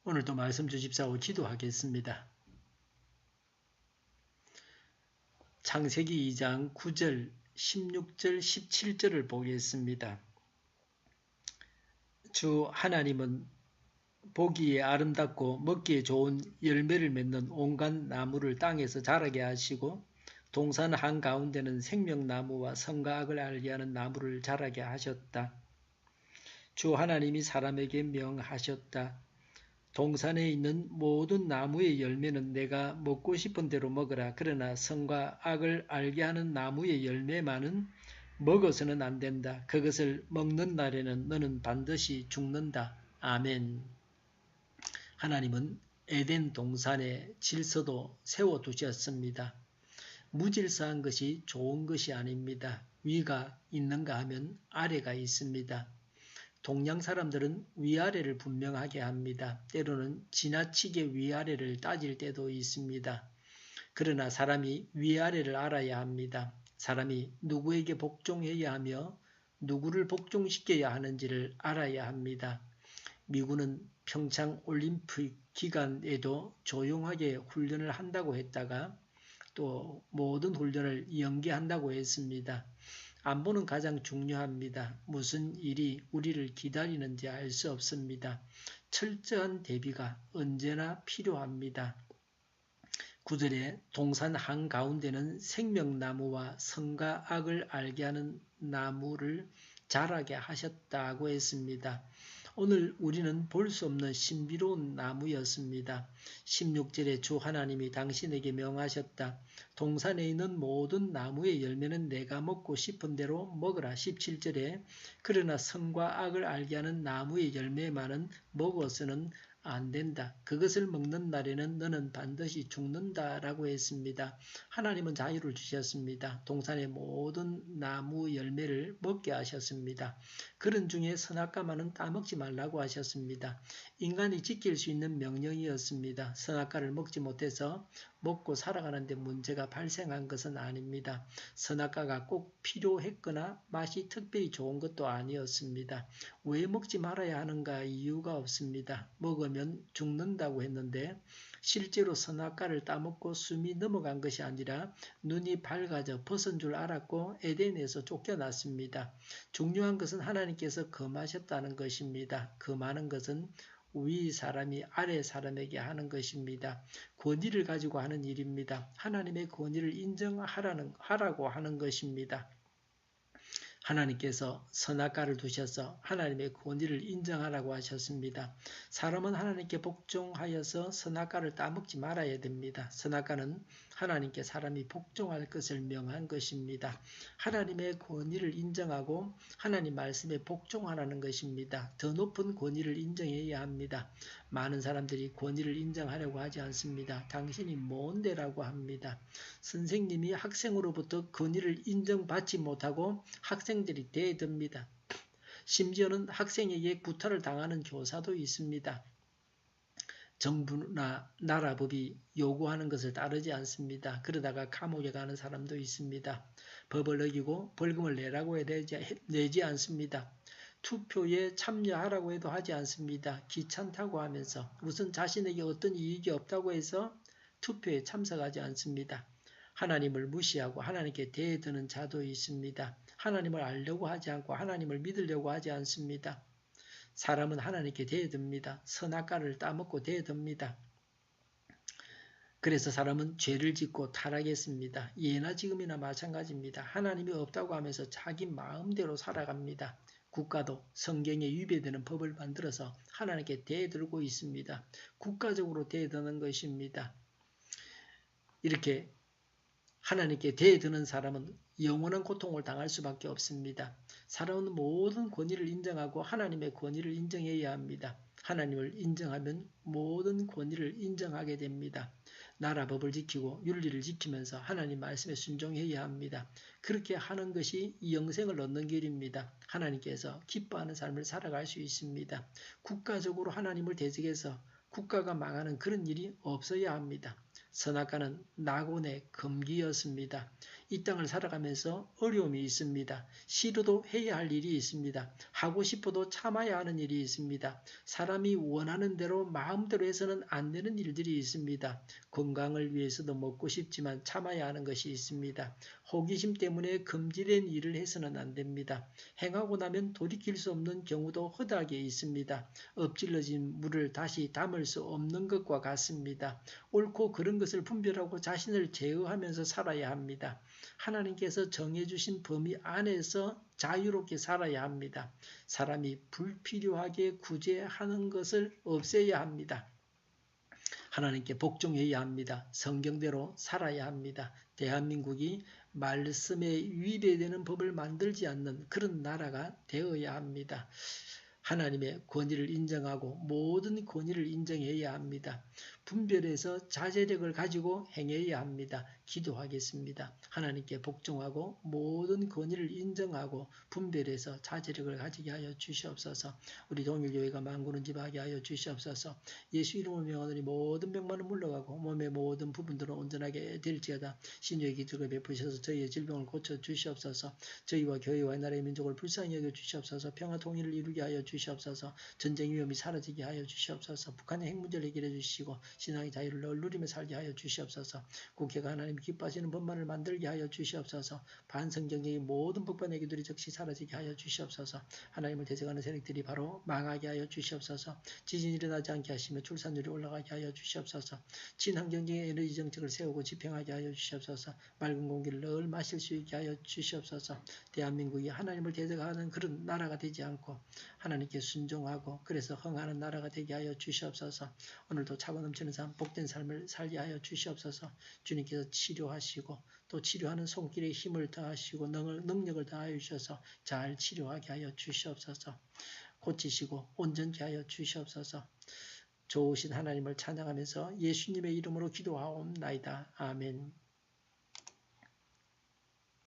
오늘도 말씀 주십사오 기도하겠습니다. 창세기 2장 9절, 16절, 17절을 보겠습니다. 주 하나님은 보기에 아름답고 먹기에 좋은 열매를 맺는 온갖 나무를 땅에서 자라게 하시고 동산 한가운데는 생명나무와 선과 악을 알게 하는 나무를 자라게 하셨다. 주 하나님이 사람에게 명하셨다. 동산에 있는 모든 나무의 열매는 내가 먹고 싶은 대로 먹으라. 그러나 선과 악을 알게 하는 나무의 열매만은 먹어서는 안 된다. 그것을 먹는 날에는 너는 반드시 죽는다. 아멘. 하나님은 에덴 동산에 질서도 세워두셨습니다. 무질서한 것이 좋은 것이 아닙니다. 위가 있는가 하면 아래가 있습니다. 동양 사람들은 위아래를 분명하게 합니다. 때로는 지나치게 위아래를 따질 때도 있습니다. 그러나 사람이 위아래를 알아야 합니다. 사람이 누구에게 복종해야 하며 누구를 복종시켜야 하는지를 알아야 합니다. 미군은 평창 올림픽 기간에도 조용하게 훈련을 한다고 했다가 또 모든 훈련을 연기한다고 했습니다. 안보는 가장 중요합니다. 무슨 일이 우리를 기다리는지 알 수 없습니다. 철저한 대비가 언제나 필요합니다. 9절에 동산 한가운데는 생명나무와 선과 악을 알게 하는 나무를 자라게 하셨다고 했습니다. 오늘 우리는 볼 수 없는 신비로운 나무였습니다. 16절에 주 하나님이 당신에게 명하셨다. 동산에 있는 모든 나무의 열매는 내가 먹고 싶은 대로 먹으라. 17절에 그러나 선과 악을 알게 하는 나무의 열매만은 먹어서는 안 된다. 그것을 먹는 날에는 너는 반드시 죽는다라고 했습니다. 하나님은 자유를 주셨습니다. 동산의 모든 나무 열매를 먹게 하셨습니다. 그런 중에 선악과만은 따먹지 말라고 하셨습니다. 인간이 지킬 수 있는 명령이었습니다. 선악과를 먹지 못해서 먹고 살아가는데 문제가 발생한 것은 아닙니다. 선악과가 꼭 필요했거나 맛이 특별히 좋은 것도 아니었습니다. 왜 먹지 말아야 하는가 이유가 없습니다. 먹으면 죽는다고 했는데 실제로 선악과를 따먹고 숨이 넘어간 것이 아니라 눈이 밝아져 벗은 줄 알았고 에덴에서 쫓겨났습니다. 중요한 것은 하나님께서 금하셨다는 것입니다. 금하는 것은 위 사람이 아래 사람에게 하는 것입니다. 권위를 가지고 하는 일입니다. 하나님의 권위를 인정하라고 하는 것입니다. 하나님께서 선악과를 두셔서 하나님의 권위를 인정하라고 하셨습니다. 사람은 하나님께 복종하여서 선악과를 따먹지 말아야 됩니다. 선악과는 하나님께 사람이 복종할 것을 명한 것입니다. 하나님의 권위를 인정하고 하나님 말씀에 복종하라는 것입니다. 더 높은 권위를 인정해야 합니다. 많은 사람들이 권위를 인정하려고 하지 않습니다. 당신이 뭔데라고 합니다. 선생님이 학생으로부터 권위를 인정받지 못하고 학생들이 대듭니다. 심지어는 학생에게 구타를 당하는 교사도 있습니다. 정부나 나라법이 요구하는 것을 따르지 않습니다. 그러다가 감옥에 가는 사람도 있습니다. 법을 어기고 벌금을 내라고 내지 않습니다. 투표에 참여하라고 해도 하지 않습니다. 귀찮다고 하면서 무슨 자신에게 어떤 이익이 없다고 해서 투표에 참석하지 않습니다. 하나님을 무시하고 하나님께 대드는 자도 있습니다. 하나님을 알려고 하지 않고 하나님을 믿으려고 하지 않습니다. 사람은 하나님께 대듭니다. 선악과를 따먹고 대듭니다. 그래서 사람은 죄를 짓고 타락했습니다. 예나 지금이나 마찬가지입니다. 하나님이 없다고 하면서 자기 마음대로 살아갑니다. 국가도 성경에 위배되는 법을 만들어서 하나님께 대들고 있습니다. 국가적으로 대드는 것입니다. 이렇게 하나님께 대드는 사람은 영원한 고통을 당할 수밖에 없습니다. 사람은 모든 권위를 인정하고 하나님의 권위를 인정해야 합니다. 하나님을 인정하면 모든 권위를 인정하게 됩니다. 나라 법을 지키고 윤리를 지키면서 하나님 말씀에 순종해야 합니다. 그렇게 하는 것이 영생을 얻는 길입니다. 하나님께서 기뻐하는 삶을 살아갈 수 있습니다. 국가적으로 하나님을 대적해서 국가가 망하는 그런 일이 없어야 합니다. 선악과는 낙원의 금기였습니다. 이 땅을 살아가면서 어려움이 있습니다. 싫어도 해야 할 일이 있습니다. 하고 싶어도 참아야 하는 일이 있습니다. 사람이 원하는 대로 마음대로 해서는 안 되는 일들이 있습니다. 건강을 위해서도 먹고 싶지만 참아야 하는 것이 있습니다. 호기심 때문에 금지된 일을 해서는 안 됩니다. 행하고 나면 돌이킬 수 없는 경우도 허다하게 있습니다. 엎질러진 물을 다시 담을 수 없는 것과 같습니다. 옳고 그른 것을 분별하고 자신을 제어하면서 살아야 합니다. 하나님께서 정해주신 범위 안에서 자유롭게 살아야 합니다. 사람이 불필요하게 구제하는 것을 없애야 합니다. 하나님께 복종해야 합니다. 성경대로 살아야 합니다. 대한민국이 말씀에 위배되는 법을 만들지 않는 그런 나라가 되어야 합니다. 하나님의 권위를 인정하고 모든 권위를 인정해야 합니다. 분별해서 자제력을 가지고 행해야 합니다. 기도하겠습니다. 하나님께 복종하고 모든 권위를 인정하고 분별해서 자제력을 가지게 하여 주시옵소서. 우리 동일교회가 만군을 지배하게 하여 주시옵소서. 예수 이름으로 명하노니 모든 병만은 물러가고 몸의 모든 부분들은 온전하게 될지어다. 신유의 기적을 베푸셔서 저희의 질병을 고쳐 주시옵소서. 저희와 교회와 나라의 민족을 불쌍히 여겨 주시옵소서. 평화 통일을 이루게 하여 주시옵소서. 전쟁 위험이 사라지게 하여 주시옵소서. 북한의 핵 문제를 해결해 주시고 신앙의 자유를 늘 누리며 살게 하여 주시옵소서. 국회가 하나님 기뻐하시는 법만을 만들게 하여 주시옵소서. 반성경적인 모든 북반의 기들이 즉시 사라지게 하여 주시옵소서. 하나님을 대적하는 세력들이 바로 망하게 하여 주시옵소서. 지진이 일어나지 않게 하시며 출산율이 올라가게 하여 주시옵소서. 친환경적인 에너지 정책을 세우고 집행하게 하여 주시옵소서. 맑은 공기를 늘 마실 수 있게 하여 주시옵소서. 대한민국이 하나님을 대적하는 그런 나라가 되지 않고 하나님께 순종하고 그래서 흥하는 나라가 되게 하여 주시옵소서. 오늘도 차고 넘치는 삶, 복된 삶을 살게 하여 주시옵소서. 주님께서 치료하시고 또 치료하는 손길에 힘을 더하시고 능력을 더하여 주셔서 잘 치료하게 하여 주시옵소서. 고치시고 온전케 하여 주시옵소서. 좋으신 하나님을 찬양하면서 예수님의 이름으로 기도하옵나이다. 아멘.